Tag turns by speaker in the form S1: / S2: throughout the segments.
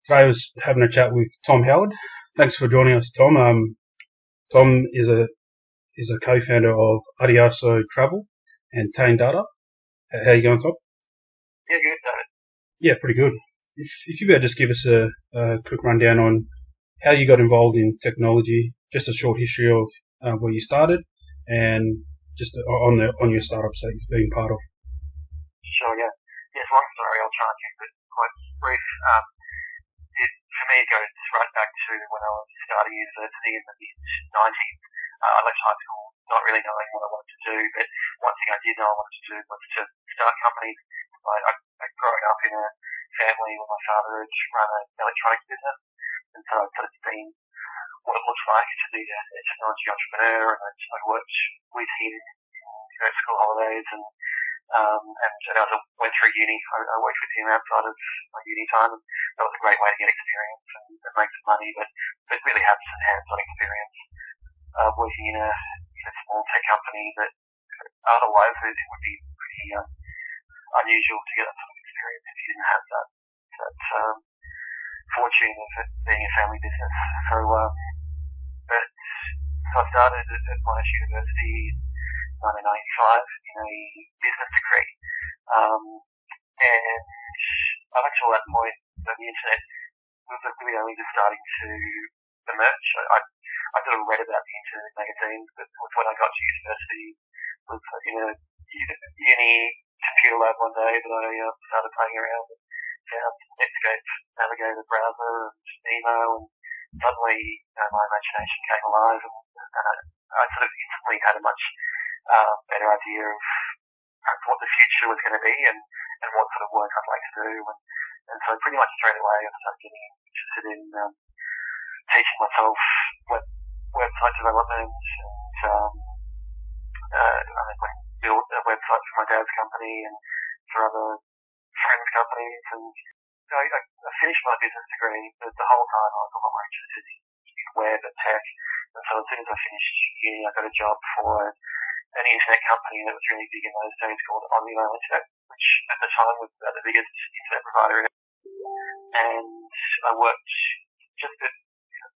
S1: Today I was having a chat with Tom Howard. Thanks for joining us, Tom. Tom is a co-founder of Adioso Travel and TainData. How are you going, Tom?
S2: Yeah, good, David.
S1: Yeah, pretty good. If you better just give us a quick rundown on how you got involved in technology, just a short history of where you started, and just on your startups that you've been part of.
S2: Sure, yeah. Yes, long story. I'll try and keep it quite brief. For me, it goes right back to when I was starting university in the mid-90s. I left high school not really knowing what I wanted to do, but one thing I did know I wanted to do was to start companies. I'd grown up in a family where my father had run an electronics business, and so I'd sort of seen what it looks like to be a technology entrepreneur, and I worked with him in school holidays, and as I went through uni, I worked with him outside of my uni time, and that was a great way to get experience and make some money, but really have some hands-on experience working in a small tech company that otherwise it would be pretty unusual to get that sort of experience if you didn't have that fortune of it being a family business. So I started at Monash University in 1995 in a business degree, and up until that point, the internet was really only just starting to emerge. I sort of read about the internet in magazines, but it was when I got to university, was in a uni computer lab one day that I started playing around and found Netscape Navigator browser and email, and suddenly my imagination came alive, and I sort of instantly had a much better idea of what the future was going to be and what sort of work I'd like to do, and so pretty much straight away I started getting interested in teaching myself website development, and I built a website for my dad's company and for other friends' companies, and I finished my business degree, but the whole time I was a lot more interested in web and tech, and so as soon as I finished uni I got a job for an internet company that was really big in those days called Internet, which at the time was the biggest internet provider, and I worked just at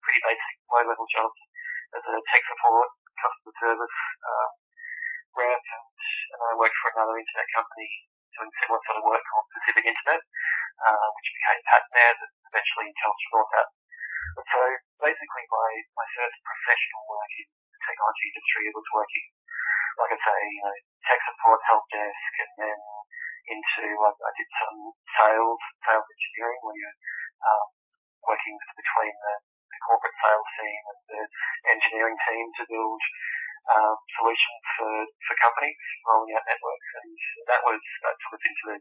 S2: pretty basic low-level jobs as a tech support, customer service rep, and I worked for another internet company doing similar sort of work called Pacific Internet, which became PatNet, and eventually Telstra bought that. And so basically my first professional work in the technology industry was working, like I say, tech support, help desk, and then into I did some sales engineering, where you're working between the corporate sales team and the engineering team to build solutions for companies rolling out networks, and that was sort of into the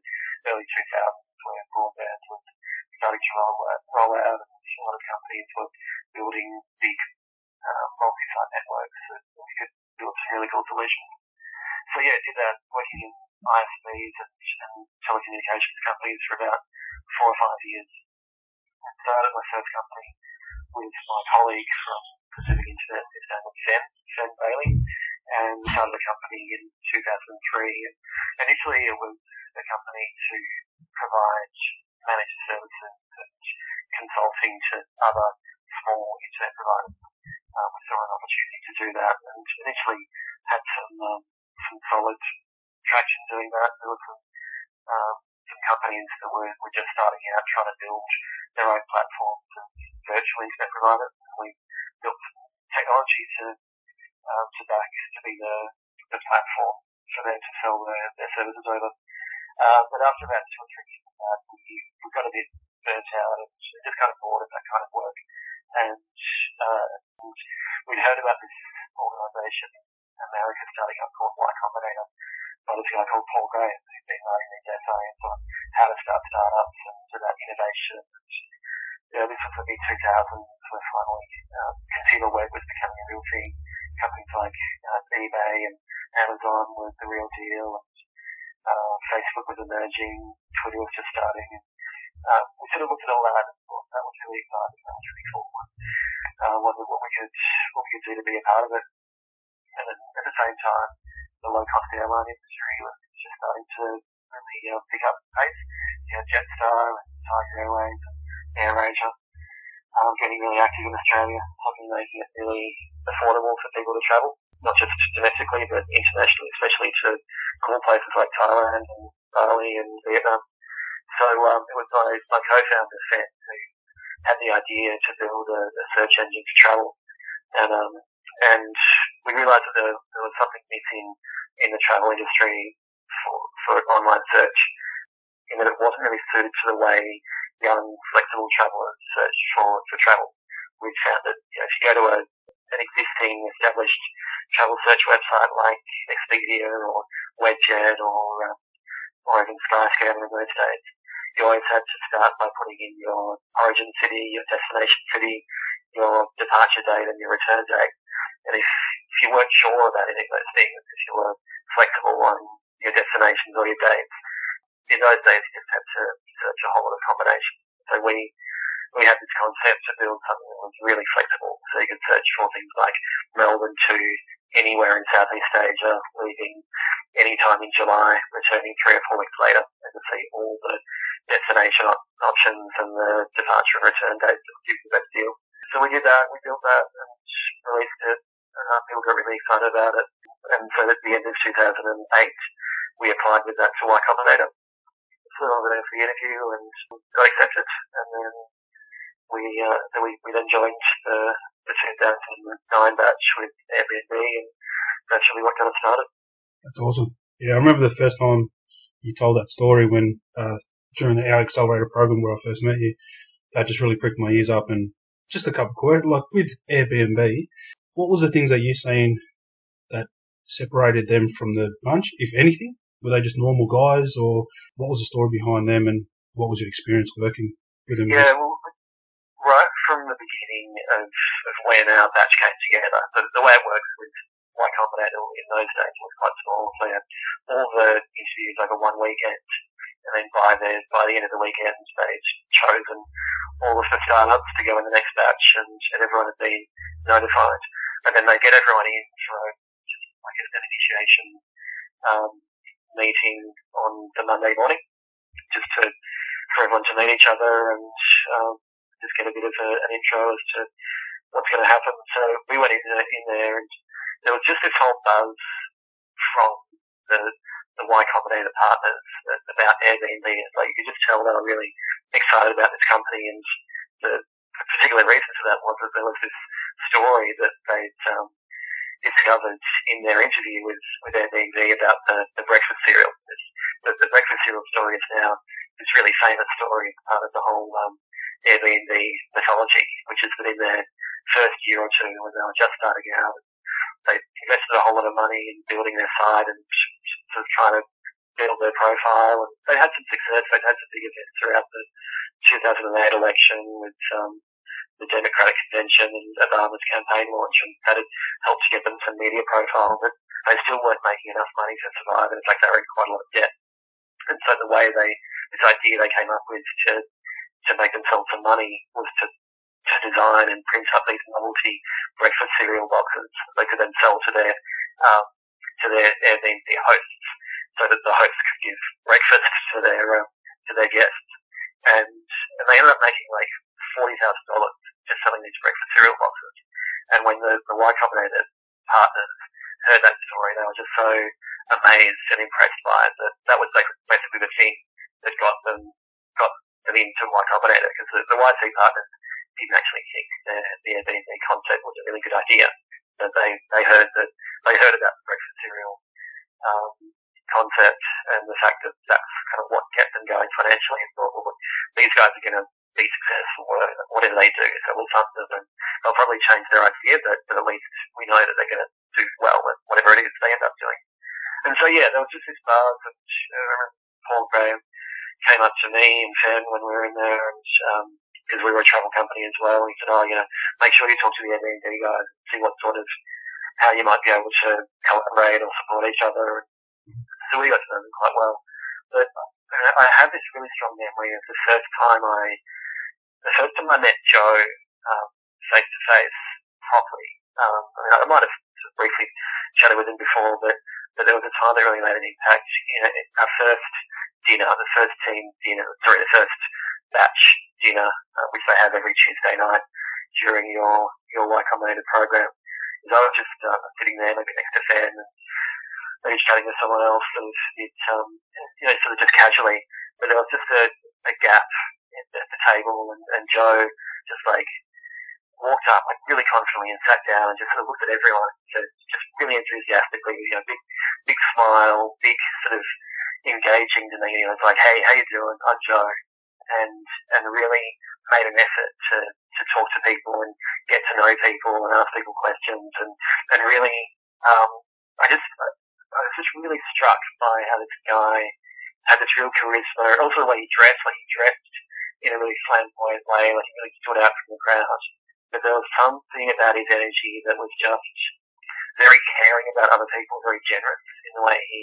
S2: early 2000s where broadband was starting to roll out, and a lot of companies were building big multi-site networks that we could build some really cool solutions. So yeah, I did that working in ISPs and telecommunications companies for about 4 or 5 years. I started my first company with my colleague from Pacific Internet, his name was Sen Bailey, and we started a company in 2003. And initially it was a company to provide managed services and consulting to other small internet providers. We saw an opportunity to do that, and initially had some solid traction doing that. There were some companies that were just starting out trying to build their own platforms as virtual internet providers, and we built some technology to be the platform for them to sell their services over. But after about 2 or 3 years of that, we got a bit burnt out and just kind of bored of that kind of work. And we'd heard about this organisation in America starting up called YCombinator by this guy called Paul Graham, who'd been writing these essays on how to start startups and about innovation. And, this was the mid-2000s where finally consumer web was becoming a real thing. Companies like eBay and Amazon were the real deal, and Facebook was emerging, Twitter was just starting, and we sort of looked at all that and thought that was really exciting, that was really cool. Wondered what we could do to be a part of it. And then at the same time, the low-cost airline industry was just starting to really pick up pace. Jetstar and Tiger Airways and AirAsia, getting really active in Australia, helping making it really affordable for people to travel, not just domestically but internationally, especially to cool places like Thailand and Bali and Vietnam. So it was my co-founder, Sam, who had the idea to build a search engine for travel. And we realised that there was something missing in the travel industry for online search, in that it wasn't really suited to the way young, flexible travellers search for travel. We found that if you go to an existing, established travel search website like Expedia or Webjet or even Skyscanner in those days, you always had to start by putting in your origin city, your destination city, your departure date and your return date. And if you weren't sure about any of those things, if you were flexible on your destinations or your dates, in those days you just had to search a whole lot of combinations. So we had this concept to build something that was really flexible, so you could search for things like Melbourne to anywhere in Southeast Asia, leaving any time in July, returning 3 or 4 weeks later, and to see all the destination options and the departure and return dates that would give you the best deal. So we did that, we built that and released it. People got really excited about it. And so at the end of 2008, we applied with that to YCombinator. So I went in for the interview and got accepted. And then we then joined the 2009 batch with Airbnb, and that's really what got us started.
S1: That's awesome. Yeah, I remember the first time you told that story when during our accelerator program where I first met you. That just really pricked my ears up. And just a couple of questions, like with Airbnb, what was the things that you're saying that separated them from the bunch, if anything? Were they just normal guys, or what was the story behind them, and what was your experience working with them?
S2: Yeah, well, right from the beginning of when our batch came together, the way it works with YCombinator in those days was quite small. So we had all the interviews over one weekend, and then by the end of the weekend, they'd chosen all of the startups to go in the next batch, and everyone had been notified. And then they get everyone in for like an initiation meeting on the Monday morning, just for everyone to meet each other and just get a bit of an intro as to what's going to happen. So we went in there, and there was just this whole buzz from the YCombinator partners about Airbnb. Like, you could just tell they were really excited about this company, and the particular reason for that was that there was this story that they'd discovered in their interview with Airbnb about the breakfast cereal. The breakfast cereal story is now this really famous story, part of the whole Airbnb mythology, which is that in their first year or two, when they were just starting out, they invested a whole lot of money in building their site and sort of trying to build their profile. And they had some success. They'd had some big events throughout the 2008 election with the Democratic Convention and Obama's campaign launch, and that had helped to get them some media profile, but they still weren't making enough money to survive. And in fact, they were in quite a lot of debt. And so the way this idea they came up with to make themselves some money was to design and print up these novelty breakfast cereal boxes they could then sell to their Airbnb hosts, so that the hosts could give breakfast to their guests. And they ended up making like $40,000 just selling these breakfast cereal boxes. And when the YCombinator partners heard that story, they were just so amazed and impressed by it that was basically the thing that got them into YCombinator, because the YC partners didn't actually think the Airbnb concept was a really good idea. But they heard about the breakfast cereal concept and the fact that that's kind of what kept them going financially, and thought, well, these guys are going to be successful, whatever they do, so we'll fund them, and they'll probably change their idea, but at least we know that they're going to do well at whatever it is they end up doing. And so, yeah, there was just this buzz, and I remember Paul Graham came up to me and Fen when we were in there, and because we were a travel company as well, he said, make sure you talk to the Airbnb guys and see what sort of, how you might be able to collaborate or support each other. So we got to know them quite well. But I have this really strong memory of the first time I met Joe face to face properly. I might have sort of briefly chatted with him before, but there was a time that really made an impact. Our first dinner, the first batch dinner, which they have every Tuesday night during your YCombinator program. I was just sitting there maybe next to Fan and maybe chatting with someone else, and sort of just casually. But there was just a gap at the table, and Joe just like walked up like really confidently and sat down and just sort of looked at everyone, just really enthusiastically, big smile, big sort of engaging demeanour. It was like, hey, how you doing? I'm Joe, and really made an effort to talk to people and get to know people and ask people questions, and really, I was just really struck by how this guy had this real charisma, and also the way he dressed, in a really flamboyant way, like he really stood out from the crowd. But there was something about his energy that was just very caring about other people, very generous in the way he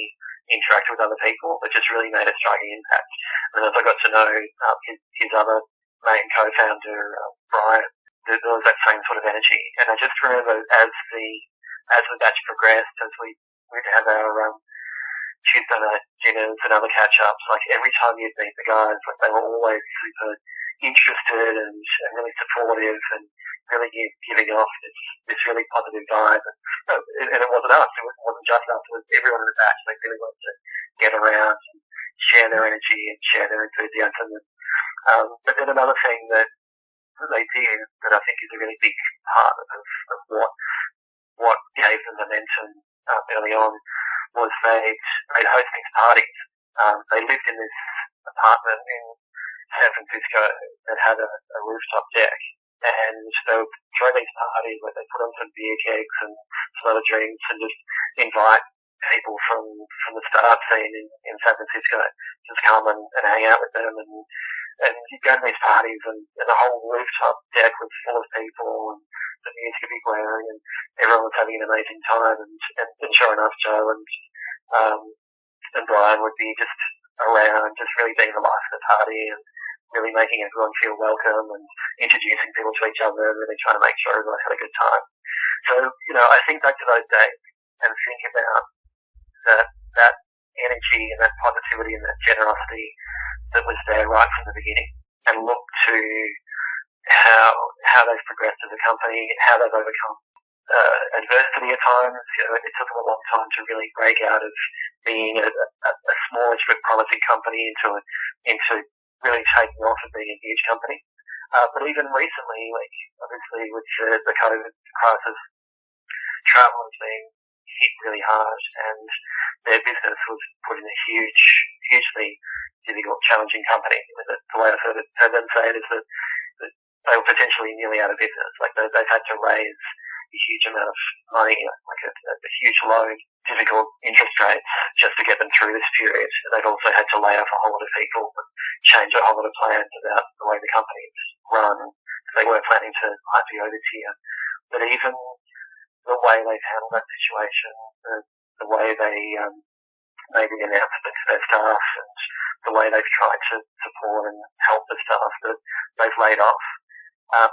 S2: interacted with other people, but just really made a striking impact. And as I got to know his other main co-founder, Brian, there was that same sort of energy. And I just remember as the batch progressed, as we'd have our Tuesday night dinners and other catch-ups, like every time you'd meet the guys, like they were always super interested and really supportive and really giving off this really positive vibe. And it wasn't us, it wasn't just us, it was everyone in the batch. They really wanted to get around and share their energy and share their enthusiasm. But then another thing that they did that I think is a really big part of what gave them momentum early on was they'd host these parties. They lived in this apartment in San Francisco that had a rooftop deck, and they would throw these parties where they put on some beer kegs and some other drinks and just invite people from the startup scene in San Francisco just come and hang out with them, and you'd go to these parties and the whole rooftop deck was full of people and the music would be blaring and everyone was having an amazing time, and sure enough, Joe and Brian would be just around, just really being the life of the party and really making everyone feel welcome and introducing people to each other and really trying to make sure everyone had a good time. So, I think back to those days and think about that energy and that positivity and that generosity that was there right from the beginning, and look to how they've progressed as a company, how they've overcome adversity at times. It took them a long time to really break out of being a smallish but promising company into really taking off and being a huge company. But even recently, like obviously with the COVID crisis, travel has been hit really hard, and their business was put in a hugely difficult, challenging company. The way I've heard them say it is that they were potentially nearly out of business. Like they've had to raise a huge amount of money, like a huge loan, difficult interest rates, just to get them through this period. And they've also had to lay off a whole lot of people and change a whole lot of plans about the way the company's run. They were planning to IPO this year. But even the way they've handled that situation, the way they made the announcement to their staff, and the way they've tried to support and help the staff that they've laid off,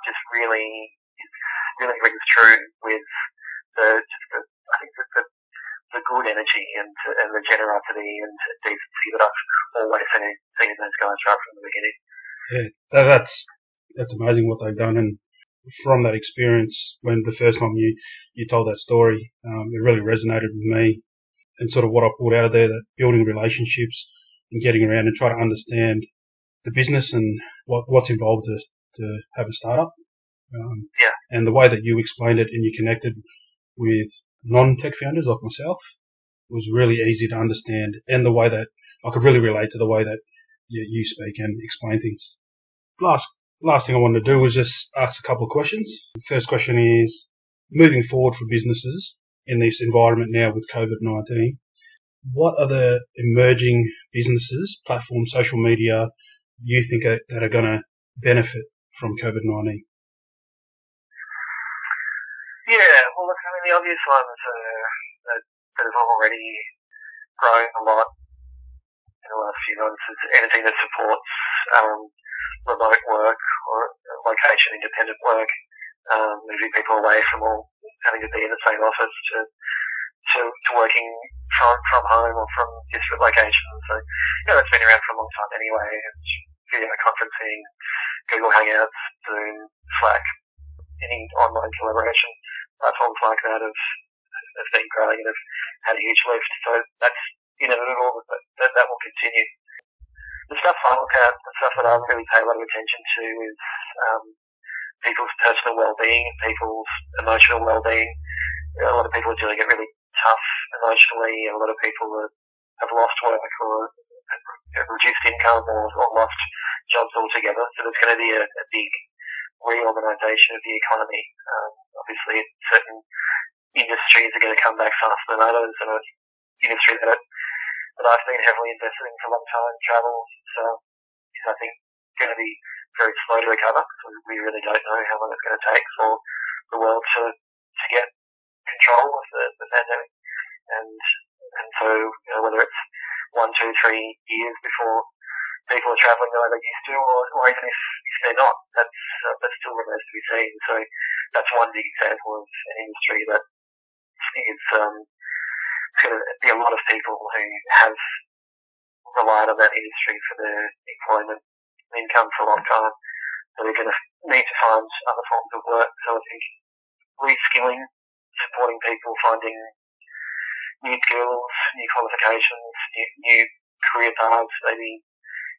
S2: just really rings true with the good energy and the generosity and decency that I've always seen in those guys right from the beginning.
S1: Yeah, that's amazing what they've done. And from that experience, when the first time you told that story, it really resonated with me, and sort of what I pulled out of there, that building relationships and getting around and try to understand the business and what's involved to have a startup. And the way that you explained it and you connected with non-tech founders like myself was really easy to understand, and the way that I could really relate to the way that you speak and explain things. Last thing I wanted to do was just ask a couple of questions. The first question is, moving forward for businesses in this environment now with COVID-19, what are the emerging businesses, platforms, social media, you think that are going to benefit from COVID-19?
S2: Yeah, well, look, I mean, the obvious ones that have already grown a lot in the last few months is anything that supports remote work or location-independent work, moving people away from all having to be in the same office to working from home or from different locations. So, it's been around for a long time anyway. And video conferencing, Google Hangouts, Zoom, Slack, any online collaboration platforms like that have been growing and have had a huge lift. So that's inevitable, but that will continue. The stuff I look at, the stuff that I really pay a lot of attention to is people's personal well-being, people's emotional well-being. A lot of people are doing it really tough emotionally. A lot of people have lost work or have reduced income or lost jobs altogether. So there's going to be a big reorganisation of the economy. Obviously, certain industries are going to come back faster than others, and an industry that I've been heavily invested in for a long time, travel, is I think going to be very slow to recover. So we really don't know how long it's going to take for the world to get control of the pandemic, and so whether it's 1, 2, 3 years before people are travelling the way they used to, or even if they're not, that still remains to be seen. So that's one big example of an industry that is going to be a lot of people who have relied on that industry for their employment income for a long time. So they're going to need to find other forms of work. So I think reskilling, supporting people finding new skills, new qualifications, new career paths, maybe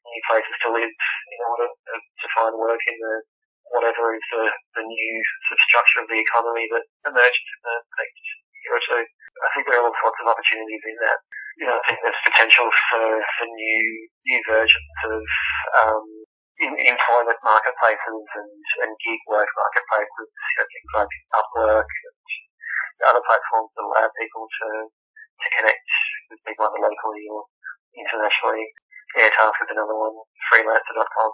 S2: new places to live in order to find work in whatever is the new sort of structure of the economy that emerges in the next year or two. I think there are all sorts of opportunities in that. I think there's potential for new versions of employment marketplaces and gig work marketplaces, things like Upwork and other platforms that allow people to connect with people either locally or internationally. Airtask is another one, freelancer.com.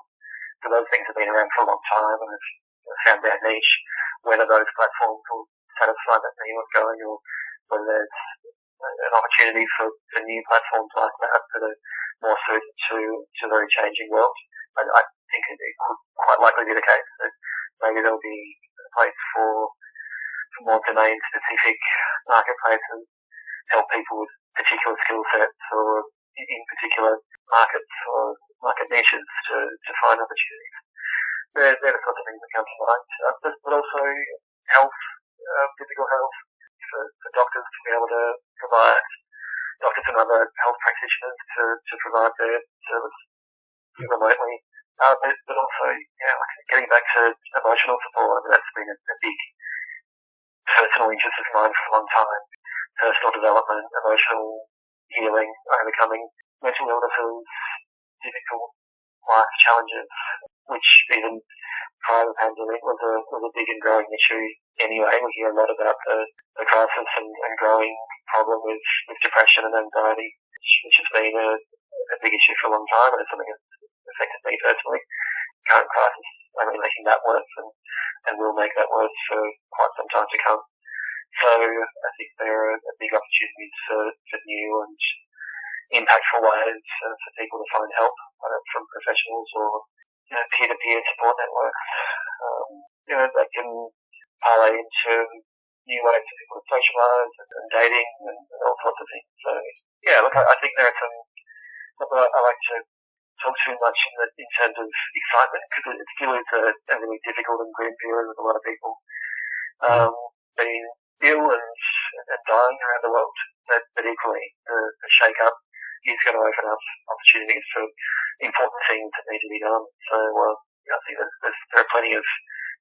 S2: So those things have been around for a long time and have found their niche. Whether those platforms will satisfy that need ongoing, or whether there's an opportunity for new platforms like that are more suited to a very changing world, I think it could quite likely be the case. That maybe there'll be a place for more domain-specific marketplaces, help people with particular skill sets or in particular markets or market niches to find opportunities. They're the sorts of things that come to mind. But also health, physical health, for doctors to be able to provide, doctors and other health practitioners to provide their service remotely. But also, getting back to emotional support, that's been a big personal interest of mine for a long time. Personal development, emotional healing, overcoming mental illnesses, difficult life challenges, which even prior to the pandemic was a big and growing issue anyway. We hear a lot about the crisis and growing problem with depression and anxiety, which has been a big issue for a long time, and it's something that's affected me personally. Current crisis, I'm really making that worse and will make that worse for quite some time to come. So I think there are big opportunities for new and impactful ways for people to find help, whether it's from professionals or peer-to-peer support networks. That can parlay into new ways for people to socialise and dating and all sorts of things. So look, I think there are some. I like to talk too much in terms of excitement, because it still is a really difficult and grim period with a lot of people being ill and dying around the world. But equally, the shake-up is going to open up opportunities for important things that need to be done. So I think there are plenty of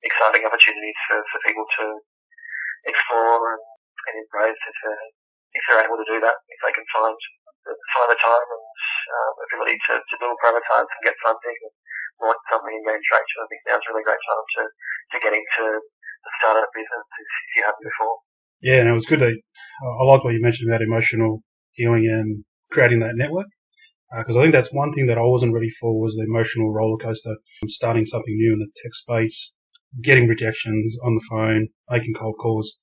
S2: exciting opportunities for people to explore and embrace if they're able to do that, if they can find the time and ability to build prototypes and get funding and launch something and gain traction. I think now's a really great time to get into the startup business if you haven't before.
S1: Yeah, and it was good. I like what you mentioned about emotional healing and creating that network, because I think that's one thing that I wasn't ready for, was the emotional roller coaster. Starting something new in the tech space, getting rejections on the phone, making cold calls.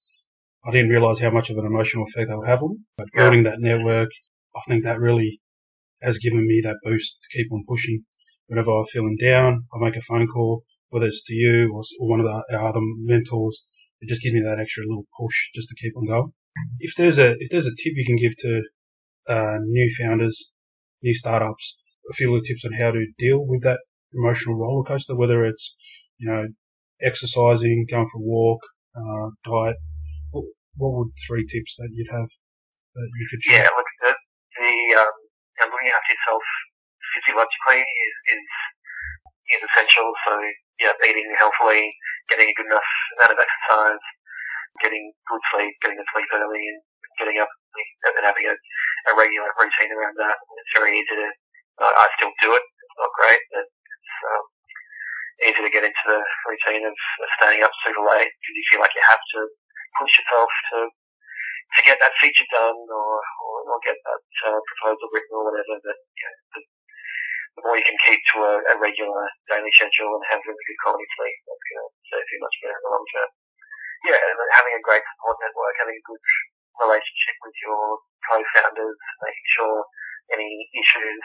S1: I didn't realize how much of an emotional effect that would have on me. But building that network, I think that really has given me that boost to keep on pushing. Whenever I'm feeling down, I make a phone call, whether it's to you or one of our other mentors. It just gives me that extra little push just to keep on going. If there's a tip you can give to new founders, new startups, a few little tips on how to deal with that emotional roller coaster, whether it's, exercising, going for a walk, diet. What would 3 tips that you'd have that you could share?
S2: Yeah, look, looking after yourself physiologically is essential. So, eating healthily, getting a good enough amount of exercise, getting good sleep, getting to sleep early, and getting up and having a regular routine around that. It's very easy to, I still do it. It's not great, but it's easy to get into the routine of staying up super late because you feel like you have to push yourself to get that feature done or get that proposal written or whatever. But the more you can keep to a regular daily schedule and have really good quality sleep, that's going to serve you much better in the long term. Yeah, and having a great support network, having a good relationship with your co-founders, making sure any issues,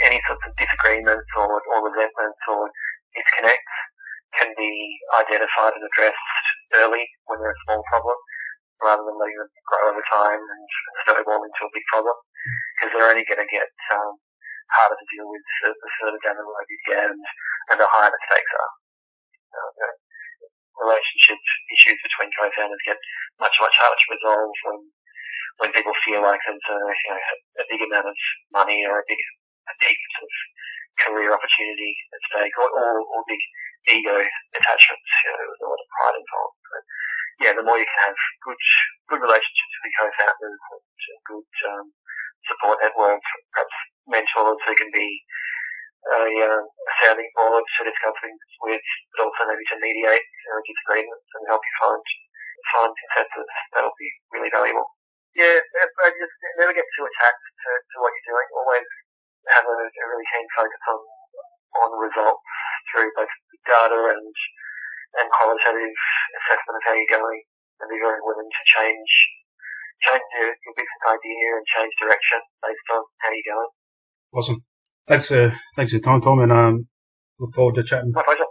S2: any sorts of disagreements or resentments or disconnects can be identified and addressed early when they're a small problem, rather than letting them grow over time and snowball into a big problem, because they're only going to get harder to deal with the further down the road you get and the higher the stakes are. Relationship issues between co-founders get much, much harder to resolve when people feel like there's a big amount of money or a deep sort of career opportunity at stake or big ego attachments. There's a lot of pride involved. But, the more you can have good relationships with your co-founders and good support networks, perhaps mentors who can be a sounding board to discuss things with, but also maybe to mediate disagreements and help you find consensus. That'll be really valuable. Yeah, but just never get too attached to what you're doing. Always have a really keen focus on results through both data and qualitative assessment of how you're going, and be very willing to change your business idea and change direction based on how you're going.
S1: Awesome. Thanks for your time, Tom, and look forward to chatting.
S2: My pleasure.